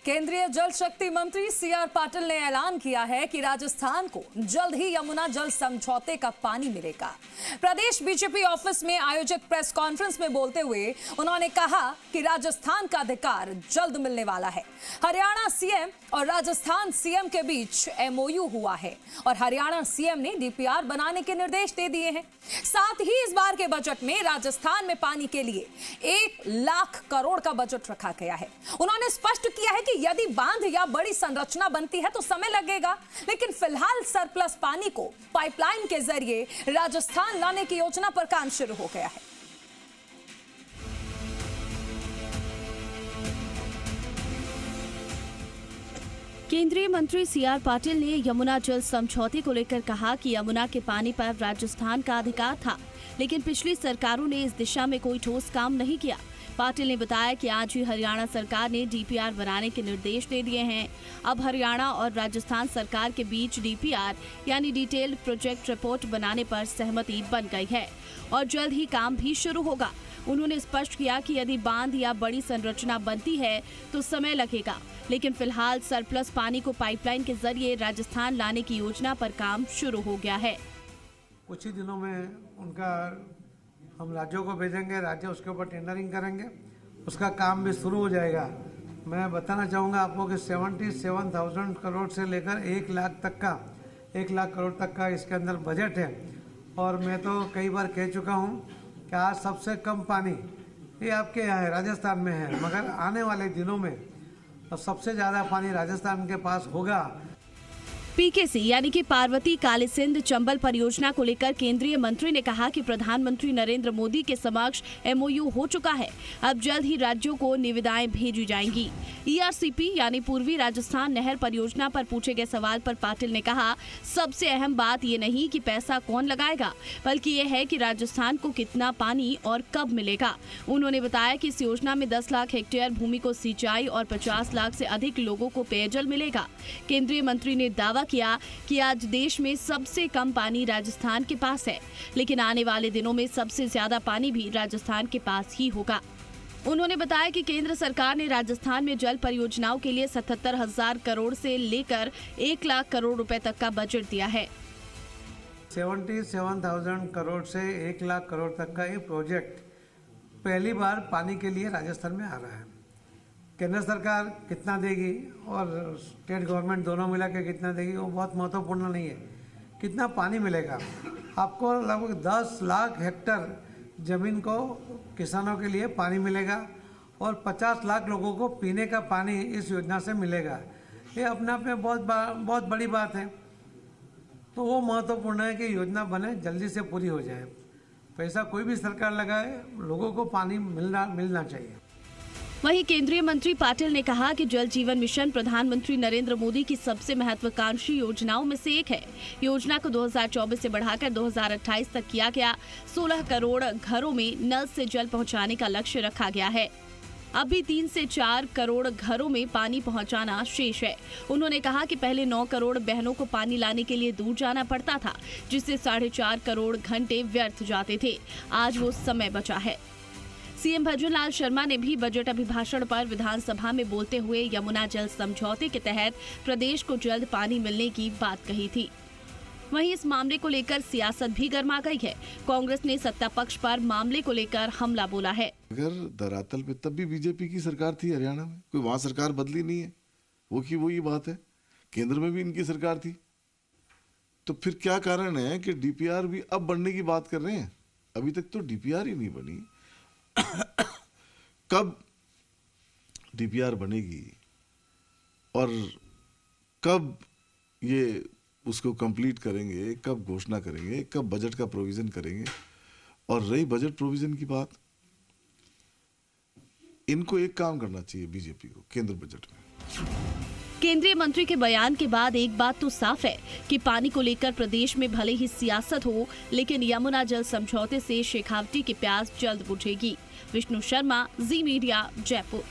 केंद्रीय जल शक्ति मंत्री सी.आर. पाटिल ने ऐलान किया है कि राजस्थान को जल्द ही यमुना जल समझौते का पानी मिलेगा। प्रदेश बीजेपी ऑफिस में आयोजित प्रेस कॉन्फ्रेंस में बोलते हुए उन्होंने कहा कि राजस्थान का अधिकार जल्द मिलने वाला है। हरियाणा सीएम और राजस्थान सीएम के बीच एमओयू हुआ है और हरियाणा सीएम ने डीपीआर बनाने के निर्देश दे दिए हैं। साथ ही इस बार के बजट में राजस्थान में पानी के लिए 1 लाख करोड़ का बजट रखा गया है। उन्होंने स्पष्ट किया है कि यदि बांध या बड़ी संरचना बनती है तो समय लगेगा, लेकिन फिलहाल सरप्लस पानी को पाइपलाइन के जरिए राजस्थान लाने की योजना पर काम शुरू हो गया है। केंद्रीय मंत्री सी.आर. पाटिल ने यमुना जल समझौते को लेकर कहा कि यमुना के पानी पर राजस्थान का अधिकार था, लेकिन पिछली सरकारों ने इस दिशा में कोई ठोस काम नहीं किया। पाटिल ने बताया कि आज ही हरियाणा सरकार ने डीपीआर बनाने के निर्देश दे दिए हैं। अब हरियाणा और राजस्थान सरकार के बीच डीपीआर यानी डिटेल्ड प्रोजेक्ट रिपोर्ट बनाने पर सहमति बन गई है और जल्द ही काम भी शुरू होगा। उन्होंने स्पष्ट किया कि यदि बांध या बड़ी संरचना बनती है तो समय लगेगा, लेकिन फिलहाल सरप्लस पानी को पाइपलाइन के जरिए राजस्थान लाने की योजना पर काम शुरू हो गया है। कुछ ही दिनों में उनका हम राज्यों को भेजेंगे, राज्य उसके ऊपर टेंडरिंग करेंगे, उसका काम भी शुरू हो जाएगा। मैं बताना चाहूँगा आपको कि 77,000 करोड़ से लेकर 1 लाख करोड़ तक का इसके अंदर बजट है। और मैं तो कई बार कह चुका हूँ कि आज सबसे कम पानी ये आपके यहाँ है, राजस्थान में है, मगर आने वाले दिनों में तो सबसे ज़्यादा पानी राजस्थान के पास होगा। पीकेसी यानी कि पार्वती काली सिंध चंबल परियोजना को लेकर केंद्रीय मंत्री ने कहा कि प्रधानमंत्री नरेंद्र मोदी के समक्ष एमओयू हो चुका है। अब जल्द ही राज्यों को निविदाएं भेजी जाएंगी। ईआरसीपी यानी पूर्वी राजस्थान नहर परियोजना पर पूछे गए सवाल पर पाटिल ने कहा, सबसे अहम बात ये नहीं कि पैसा कौन लगाएगा, बल्कि ये है कि राजस्थान को कितना पानी और कब मिलेगा। उन्होंने बताया कि इस योजना में 10 लाख हेक्टेयर भूमि को सिंचाई और 50 लाख से अधिक लोगों को पेयजल मिलेगा। केंद्रीय मंत्री ने दावा किया कि आज देश में सबसे कम पानी राजस्थान के पास है, लेकिन आने वाले दिनों में सबसे ज्यादा पानी भी राजस्थान के पास ही होगा। उन्होंने बताया कि केंद्र सरकार ने राजस्थान में जल परियोजनाओं के लिए 77,000 करोड़ से लेकर 1 लाख करोड़ रुपए तक का बजट दिया है। 77,000 करोड़ से 1 लाख करोड़ तक का ये प्रोजेक्ट पहली बार पानी के लिए राजस्थान में आ रहा है। केंद्र सरकार कितना देगी और स्टेट गवर्नमेंट दोनों मिला के कितना देगी वो बहुत महत्वपूर्ण नहीं है, कितना पानी मिलेगा। आपको लगभग 10 लाख हेक्टेयर ज़मीन को किसानों के लिए पानी मिलेगा और 50 लाख लोगों को पीने का पानी इस योजना से मिलेगा। ये अपने आप में बहुत बड़ी बात है। तो वो महत्वपूर्ण है कि योजना बने, जल्दी से पूरी हो जाए। पैसा कोई भी सरकार लगाए, लोगों को पानी मिलना चाहिए। वहीं केंद्रीय मंत्री पाटिल ने कहा कि जल जीवन मिशन प्रधानमंत्री नरेंद्र मोदी की सबसे महत्वाकांक्षी योजनाओं में से एक है। योजना को 2024 से बढ़ाकर 2028 तक किया गया। 16 करोड़ घरों में नल से जल पहुंचाने का लक्ष्य रखा गया है। अभी 3 से 4 करोड़ घरों में पानी पहुंचाना शेष है। उन्होंने कहा कि पहले 9 करोड़ बहनों को पानी लाने के लिए दूर जाना पड़ता था, जिससे 4.5 करोड़ घंटे व्यर्थ जाते थे। आज वो समय बचा है। सीएम भजनलाल शर्मा ने भी बजट अभिभाषण पर विधानसभा में बोलते हुए यमुना जल समझौते के तहत प्रदेश को जल्द पानी मिलने की बात कही थी। वहीं इस मामले को लेकर सियासत भी गर्मा गई है। कांग्रेस ने सत्ता पक्ष पर मामले को लेकर हमला बोला है। अगर धरातल पे तब भी बीजेपी की सरकार थी हरियाणा में, कोई वहां सरकार बदली नहीं है, वो की वही बात है। केंद्र में भी इनकी सरकार थी, तो फिर क्या कारण है कि डीपीआर भी अब बनने की बात कर रहे हैं? अभी तक तो डीपीआर ही नहीं बनी। कब डीपीआर बनेगी और कब ये उसको कंप्लीट करेंगे, कब घोषणा करेंगे, कब बजट का प्रोविजन करेंगे? और रही बजट प्रोविजन की बात, इनको एक काम करना चाहिए बीजेपी को केंद्र बजट में। केंद्रीय मंत्री के बयान के बाद एक बात तो साफ है कि पानी को लेकर प्रदेश में भले ही सियासत हो, लेकिन यमुना जल समझौते से शेखावटी की प्यास जल्द बुझेगी। विष्णु शर्मा, जी मीडिया, जयपुर।